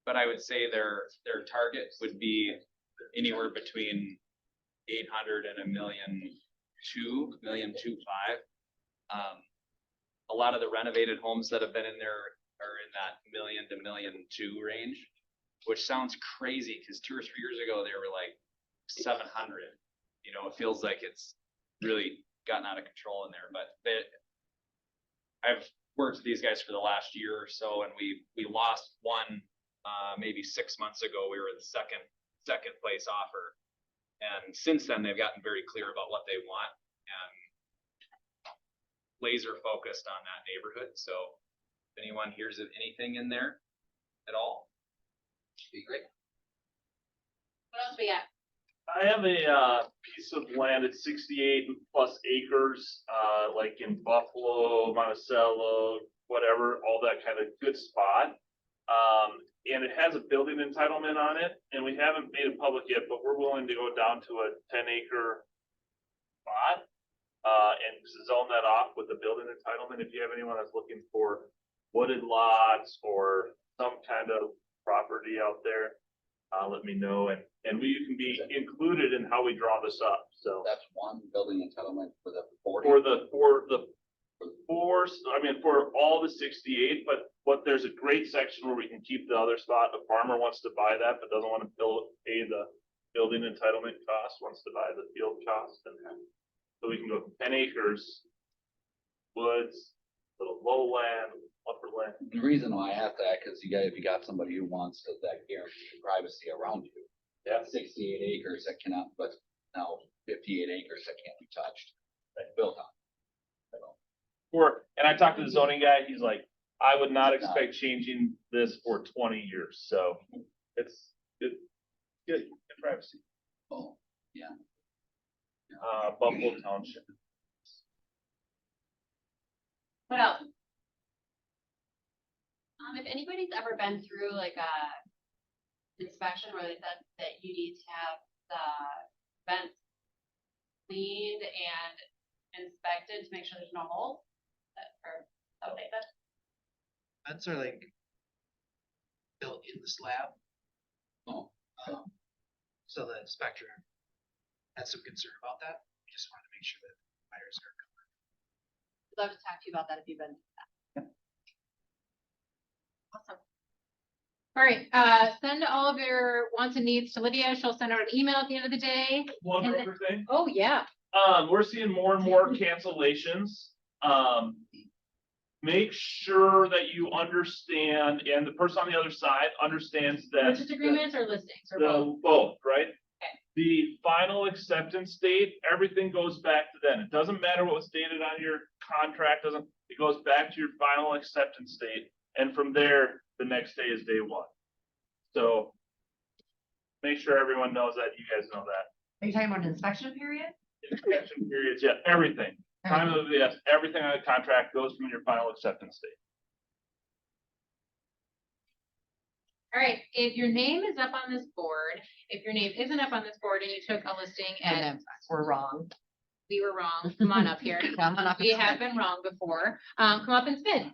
But I would say their target would be anywhere between 800 and $1,250,000. A lot of the renovated homes that have been in there are in that $1 million to $1.2 million range, which sounds crazy because 2 or 3 years ago they were like 700. You know, it feels like it's really gotten out of control in there, but I've worked with these guys for the last year or so, and we lost one maybe 6 months ago. We were the second place offer, and since then they've gotten very clear about what they want and laser focused on that neighborhood. So if anyone hears of anything in there at all, be great. What else we got? I have a piece of land at 68 plus acres, like in Buffalo, Monticello, whatever, all that kind of good spot. And it has a building entitlement on it, and we haven't made it public yet, but we're willing to go down to a 10-acre spot, and zone that off with a building entitlement. If you have anyone that's looking for wooded lots or some kind of property out there, let me know, and we can be included in how we draw this up, so. That's one building entitlement for the 40. For all the 68, but there's a great section where we can keep the other spot. A farmer wants to buy that, but doesn't want to pay the building entitlement cost, wants to buy the field cost, and so we can go 10 acres, woods, little lowland, upperland. The reason why I asked that, because if you got somebody who wants that guaranteed privacy around you. Yeah. 68 acres that cannot, but now 58 acres that can't be touched, built on. And I talked to the zoning guy, he's like, I would not expect changing this for 20 years, so it's good privacy. Oh, yeah. Buffalo Township. What else? If anybody's ever been through like a inspection where they said that you need to have the vents cleaned and inspected to make sure there's no holes, or what they said? Vents are like built in the slab. Oh. So the inspector had some concern about that. We just wanted to make sure that fires are covered. I'd love to talk to you about that if you've been through that. Awesome. All right, send all of your wants and needs to Lydia. She'll send out an email at the end of the day. One And other thing. Oh, yeah. We're seeing more and more cancellations. Make sure that you understand, and the person on the other side understands that. Purchase agreements or listings or both? Both, right? The final acceptance date, everything goes back to then. It doesn't matter what was stated on your contract, it goes back to your final acceptance date. And from there, the next day is day one. So make sure everyone knows that, you guys know that. Are you talking about an inspection period? Inspection periods, yeah, everything. Time of, yes, everything on the contract goes from your final acceptance date. All right, if your name is up on this board, if your name isn't up on this board and you took a listing and We're wrong. we were wrong, come on up here. Come on up. We have been wrong before. Come up and spin.